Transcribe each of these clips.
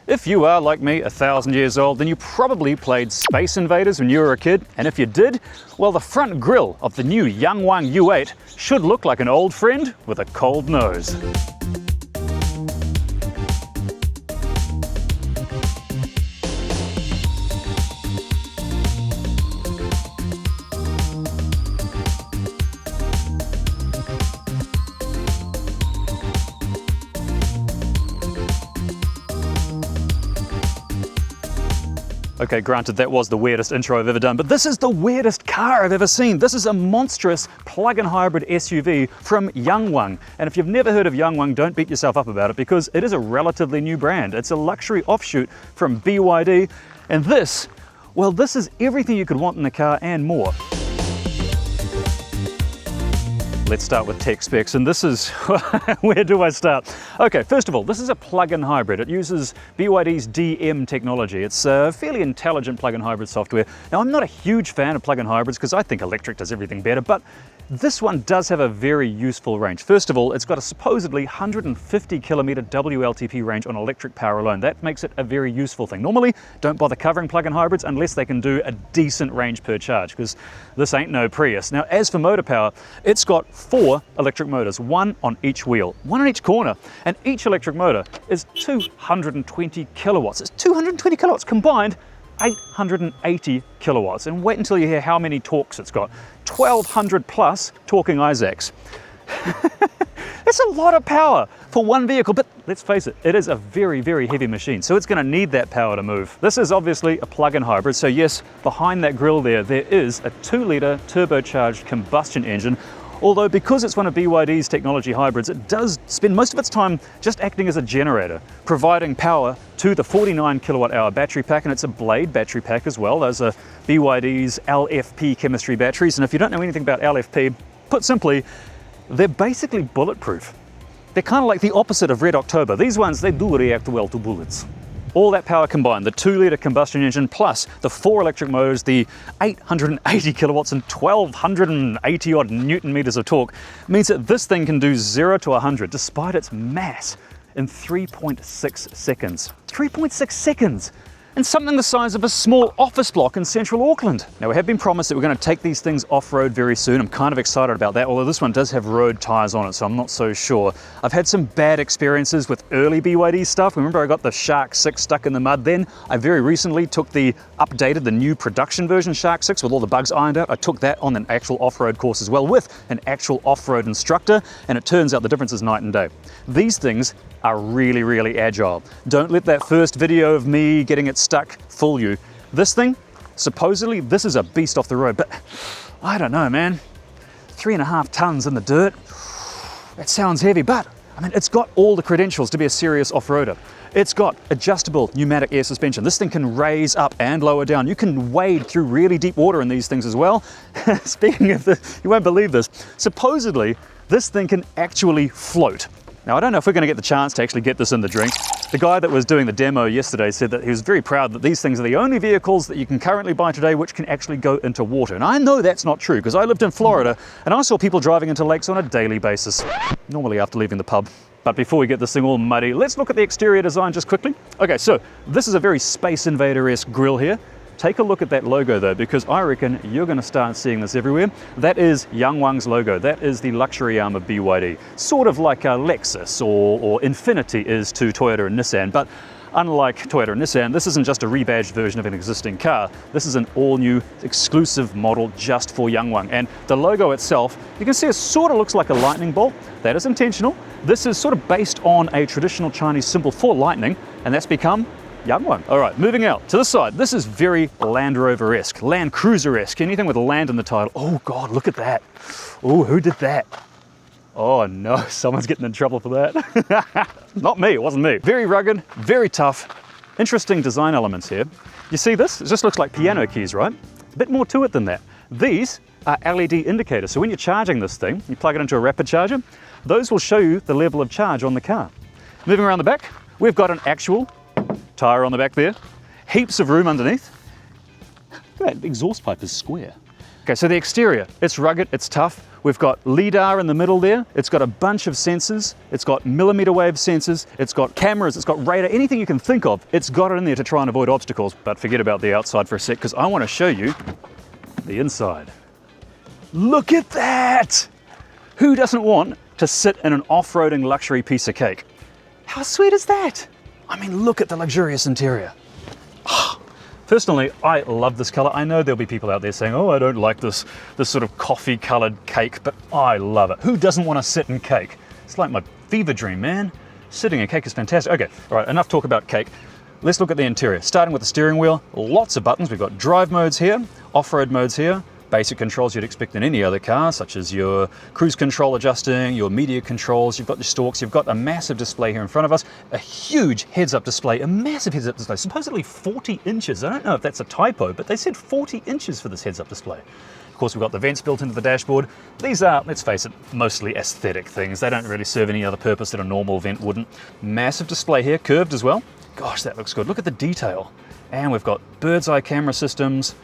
If you are, like me, 1,000 years old, then you probably played Space Invaders when you were a kid, and if you did, well, the front grille of the new Yangwang U8 should look like an old friend with a cold nose. Okay, granted, that was the weirdest intro I've ever done, but this is the weirdest car I've ever seen. This is a monstrous plug-in hybrid SUV from Yangwang. And if you've never heard of Yangwang, don't beat yourself up about it because it is a relatively new brand. It's a luxury offshoot from BYD. And this, well, this is everything you could want in a car and more. Let's start with tech specs, and this is, where do I start? Okay, first of all, this is a plug-in hybrid. It uses BYD's DM technology. It's a fairly intelligent plug-in hybrid software. Now, I'm not a huge fan of plug-in hybrids because I think electric does everything better, but this one does have a very useful range. First of all, it's got a supposedly 150 kilometre WLTP range on electric power alone. That makes it a very useful thing. Normally, don't bother covering plug-in hybrids unless they can do a decent range per charge, because this ain't no Prius. Now, as for motor power, it's got 4 electric motors, 1 on each wheel, 1 on each corner, and each electric motor is 220 kilowatts. It's 220 kilowatts combined, 880 kilowatts. And wait until you hear how many torques it's got. 1,200 plus torquing Isaacs. That's a lot of power for one vehicle, but let's face it, it is a very, very heavy machine, so it's going to need that power to move. This is obviously a plug-in hybrid, so yes, behind that grille there is a 2-litre turbocharged combustion engine. Although because it's one of BYD's technology hybrids, it does spend most of its time just acting as a generator, providing power to the 49 kilowatt hour battery pack, and it's a blade battery pack as well. Those are BYD's LFP chemistry batteries, and if you don't know anything about LFP, put simply, they're basically bulletproof. They're kind of like the opposite of Red October. These ones, they do react well to bullets. All that power combined, the 2-litre combustion engine plus the 4 electric motors, the 880 kilowatts and 1,280 odd Newton meters of torque, means that this thing can do 0 to 100 despite its mass in 3.6 seconds. 3.6 seconds! And something the size of a small office block in central Auckland. Now, we have been promised that we're going to take these things off-road very soon. I'm kind of excited about that, although this one does have road tyres on it, so I'm not so sure. I've had some bad experiences with early BYD stuff. Remember I got the Shark 6 stuck in the mud then? I very recently took the new production version Shark 6 with all the bugs ironed out. I took that on an actual off-road course as well with an actual off-road instructor, and it turns out the difference is night and day. These things are really, really agile. Don't let that first video of me getting it stuck fool you. This thing, supposedly, this is a beast off the road, but I don't know, man. 3.5 tons in the dirt. That sounds heavy, but I mean, it's got all the credentials to be a serious off-roader. It's got adjustable pneumatic air suspension. This thing can raise up and lower down. You can wade through really deep water in these things as well. Speaking of this, you won't believe this. Supposedly, this thing can actually float. Now, I don't know if we're going to get the chance to actually get this in the drink. The guy that was doing the demo yesterday said that he was very proud that these things are the only vehicles that you can currently buy today which can actually go into water. And I know that's not true because I lived in Florida and I saw people driving into lakes on a daily basis, normally after leaving the pub. But before we get this thing all muddy, let's look at the exterior design just quickly. Okay, so this is a very Space Invader-esque grille here. Take a look at that logo though, because I reckon you're going to start seeing this everywhere. That is Yangwang's logo. That is the luxury arm of BYD. Sort of like a Lexus or Infiniti is to Toyota and Nissan, but unlike Toyota and Nissan, this isn't just a rebadged version of an existing car. This is an all-new exclusive model just for Yangwang. And the logo itself, you can see it sort of looks like a lightning bolt. That is intentional. This is sort of based on a traditional Chinese symbol for lightning, and that's become Yangwang. All right, moving out to the side. This is very Land Rover-esque, Land Cruiser-esque, anything with land in the title. Oh God, look at that. Oh, who did that? Oh no, someone's getting in trouble for that. Not me, it wasn't me. Very rugged, very tough. Interesting design elements here. You see this? It just looks like piano keys, right? A bit more to it than that. These are LED indicators. So when you're charging this thing, you plug it into a rapid charger, those will show you the level of charge on the car. Moving around the back, we've got an actual tyre on the back there, heaps of room underneath. That exhaust pipe is square. Okay, so the exterior, it's rugged, it's tough. We've got LiDAR in the middle there. It's got a bunch of sensors. It's got millimeter wave sensors. It's got cameras. It's got radar. Anything you can think of, it's got it in there to try and avoid obstacles. But forget about the outside for a sec, because I want to show you the inside. Look at that! Who doesn't want to sit in an off-roading luxury piece of cake? How sweet is that? I mean, look at the luxurious interior. Personally, I love this color. I know there'll be people out there saying, oh, I don't like this sort of coffee colored cake, but I love it. Who doesn't want to sit in cake? It's like my fever dream, man. Sitting in cake is fantastic. Okay, all right, enough talk about cake. Let's look at the interior. Starting with the steering wheel, lots of buttons. We've got drive modes here, off-road modes here, basic controls you'd expect in any other car, such as your cruise control adjusting, your media controls, you've got your stalks, you've got a massive display here in front of us, a huge heads-up display, a massive heads-up display, supposedly 40 inches. I don't know if that's a typo, but they said 40 inches for this heads-up display. Of course, we've got the vents built into the dashboard. These are, let's face it, mostly aesthetic things. They don't really serve any other purpose that a normal vent wouldn't. Massive display here, curved as well. Gosh, that looks good. Look at the detail. And we've got bird's eye camera systems.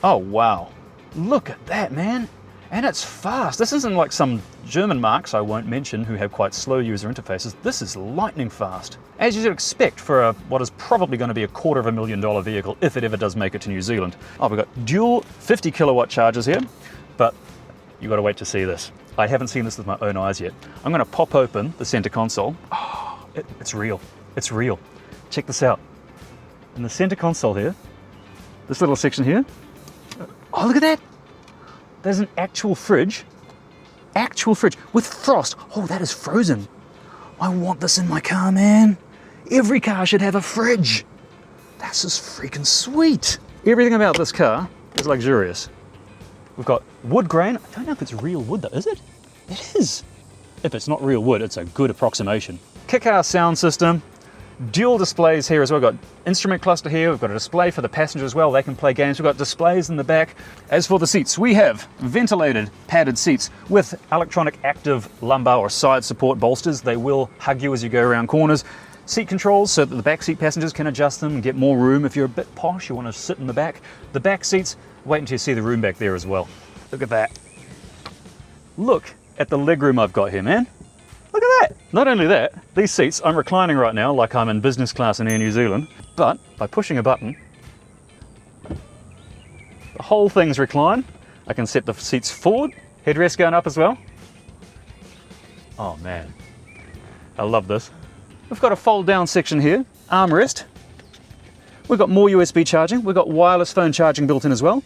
Oh, wow. Look at that, man. And it's fast. This isn't like some German marques I won't mention who have quite slow user interfaces. This is lightning fast. As you'd expect for what is probably going to be a $250,000 vehicle if it ever does make it to New Zealand. Oh, we've got dual 50 kilowatt chargers here, but you've got to wait to see this. I haven't seen this with my own eyes yet. I'm going to pop open the center console. Oh, it's real. It's real. Check this out. In the center console here, this little section here, oh, look at that. There's an actual fridge with frost. Oh, that is frozen. I want this in my car, man. Every car should have a fridge. This is freaking sweet. Everything about this car is luxurious. We've got wood grain. I don't know if it's real wood though, is it? It is. If it's not real wood, it's a good approximation. Kick-ass sound system. Dual displays here as well. We've got instrument cluster here. We've got a display for the passenger as well. They can play games. We've got displays in the back. As for the seats, we have ventilated padded seats with electronic active lumbar or side support bolsters. They will hug you as you go around corners. Seat controls so that the back seat passengers can adjust them and get more room. If you're a bit posh, you want to sit in the back. The back seats, wait until you see the room back there as well. Look at that. Look at the legroom I've got here, man. Look at that! Not only that, these seats, I'm reclining right now like I'm in business class in Air New Zealand, but by pushing a button, the whole thing's reclined. I can set the seats forward, headrest going up as well. Oh man, I love this. We've got a fold down section here, armrest. We've got more USB charging. We've got wireless phone charging built in as well.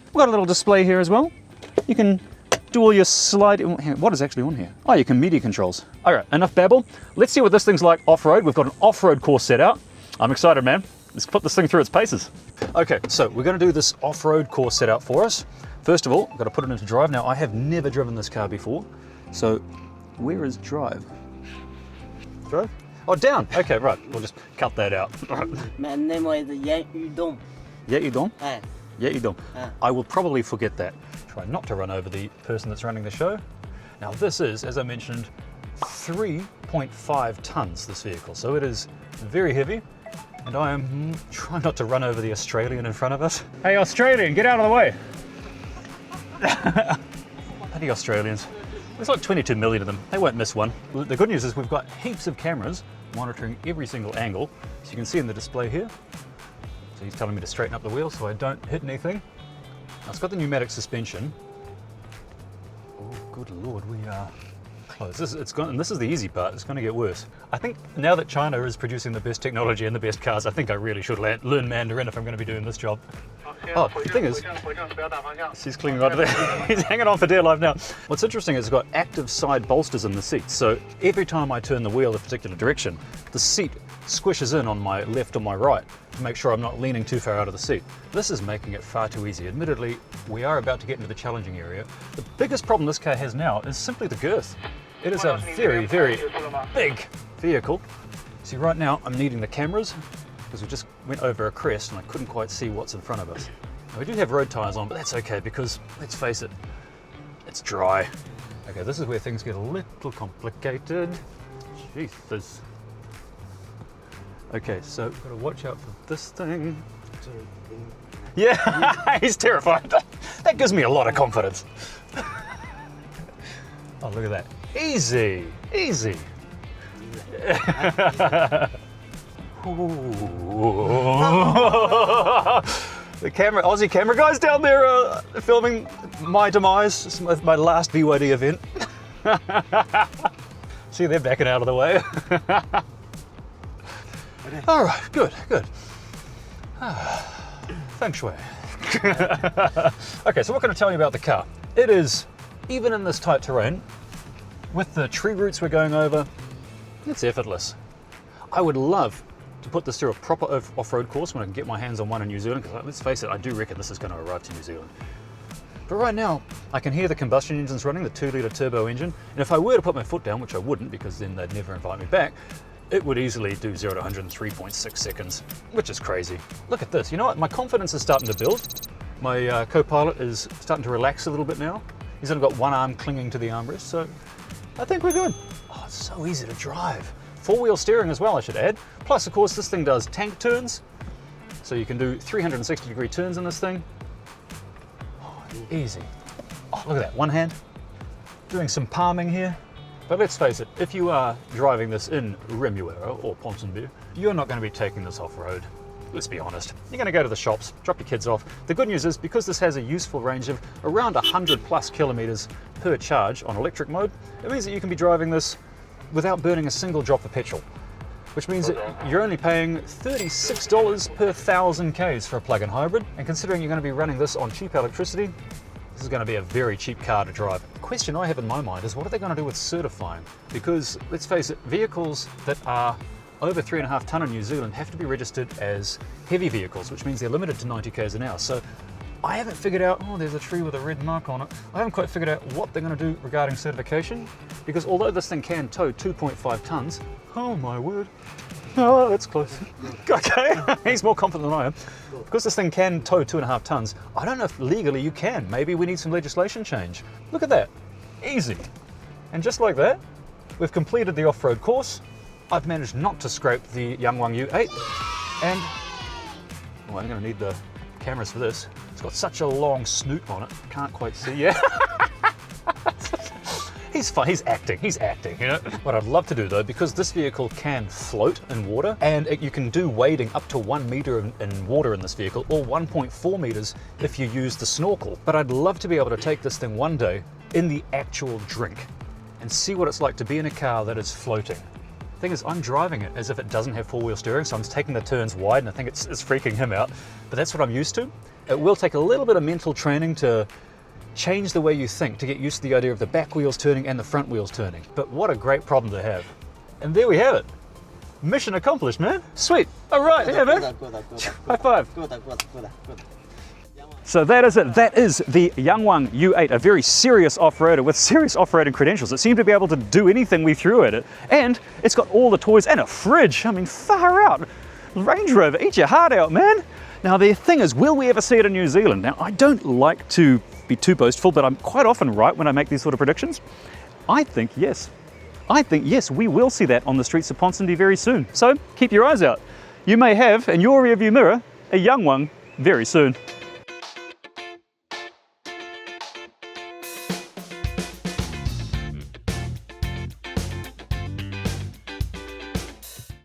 We've got a little display here as well. You can do all your slide. What is actually on here? Oh, you can media controls. All right, enough babble. Let's see what this thing's like off-road. We've got an off-road course set out. I'm excited, man. Let's put this thing through its paces. Okay, so we're going to do this off-road course set out for us. First of all, I've got to put it into drive. Now, I have never driven this car before. So, where is drive? Drive? Oh, down. Okay, right. We'll just cut that out. My name is Yangwang U8. Yangwang? Ah. Yangwang. I will probably forget that. Try not to run over the person that's running the show. Now this is, as I mentioned, 3.5 tons, this vehicle. So it is very heavy, and I am trying not to run over the Australian in front of us. Hey Australian, get out of the way. Bloody Australians. There's like 22 million of them. They won't miss one. The good news is we've got heaps of cameras monitoring every single angle. So you can see in the display here. So he's telling me to straighten up the wheel so I don't hit anything. Now it's got the pneumatic suspension. Oh, good Lord, we are close. This is the easy part. It's going to get worse. I think now that China is producing the best technology and the best cars, I think I really should learn Mandarin if I'm going to be doing this job. Oh, the thing is, he's clinging onto there. He's hanging on for dear life now. What's interesting is it's got active side bolsters in the seats. So every time I turn the wheel a particular direction, the seat squishes in on my left or my right to make sure I'm not leaning too far out of the seat. This is making it far too easy. Admittedly, we are about to get into the challenging area. The biggest problem this car has now is simply the girth. It is a very, very big vehicle. See, right now I'm needing the cameras because we just went over a crest and I couldn't quite see what's in front of us. Now, we do have road tyres on, but that's okay because, let's face it, it's dry. Okay, this is where things get a little complicated. Jesus. Okay, so we've got to watch out for this thing. Yeah, he's terrified. That gives me a lot of confidence. Oh, look at that. Easy, easy. The Aussie camera guys down there filming my demise, my last BYD event. See, they're backing out of the way. All right, good, good. Feng shui. Okay, so what can I tell you about the car? It is, even in this tight terrain, with the tree roots we're going over, it's effortless. I would love to put this through a proper off-road course when I can get my hands on one in New Zealand, because let's face it, I do reckon this is going to arrive to New Zealand. But right now, I can hear the combustion engines running, the 2-litre turbo engine, and if I were to put my foot down, which I wouldn't because then they'd never invite me back, it would easily do 0 to 100 in 3.6 seconds, which is crazy. Look at this, you know what, my confidence is starting to build. My co-pilot is starting to relax a little bit now. He's only got one arm clinging to the armrest, so I think we're good. Oh, it's so easy to drive. 4-wheel steering as well, I should add. Plus, of course, this thing does tank turns, so you can do 360-degree turns in this thing. Oh, easy. Oh, look at that, one hand. Doing some palming here. But let's face it, if you are driving this in Remuera or Ponsonby, you're not going to be taking this off-road. Let's be honest. You're going to go to the shops, drop your kids off. The good news is, because this has a useful range of around 100 plus kilometres per charge on electric mode, it means that you can be driving this without burning a single drop of petrol, which means that you're only paying $36 per 1,000 Ks for a plug-in hybrid. And considering you're going to be running this on cheap electricity, this is going to be a very cheap car to drive. The question I have in my mind is, what are they going to do with certifying? Because let's face it, vehicles that are over 3.5 tonne in New Zealand have to be registered as heavy vehicles, which means they're limited to 90 Ks an hour. So I haven't figured out, oh, there's a tree with a red mark on it. I haven't quite figured out what they're going to do regarding certification, because although this thing can tow 2.5 tonnes, oh my word, oh, that's close. Okay, he's more confident than I am. Because this thing can tow 2.5 tonnes, I don't know if legally you can. Maybe we need some legislation change. Look at that, easy. And just like that, we've completed the off-road course. I've managed not to scrape the Yangwang U8, and well, I'm going to need the cameras for this. It's got such a long snoot on it, can't quite see. Yeah. He's fine, he's acting, you know. What I'd love to do though, because this vehicle can float in water, and you can do wading up to 1 metre in water in this vehicle, or 1.4 metres if you use the snorkel. But I'd love to be able to take this thing one day in the actual drink and see what it's like to be in a car that is floating. The thing is, I'm driving it as if it doesn't have 4-wheel steering, so I'm taking the turns wide, and I think it's freaking him out. But that's what I'm used to. It will take a little bit of mental training to change the way you think, to get used to the idea of the back wheels turning and the front wheels turning. But what a great problem to have. And there we have it. Mission accomplished, man. Sweet. All right, yeah, man. High five. So that is it. That is the Yangwang U8, a very serious off-roader with serious off-roading credentials. It seemed to be able to do anything we threw at it. And it's got all the toys and a fridge. I mean, far out. Range Rover, eat your heart out, man. Now, the thing is, will we ever see it in New Zealand? Now, I don't like to be too boastful, but I'm quite often right when I make these sort of predictions. I think yes. I think yes, we will see that on the streets of Ponsonby very soon. So keep your eyes out. You may have in your rearview mirror a Yangwang very soon.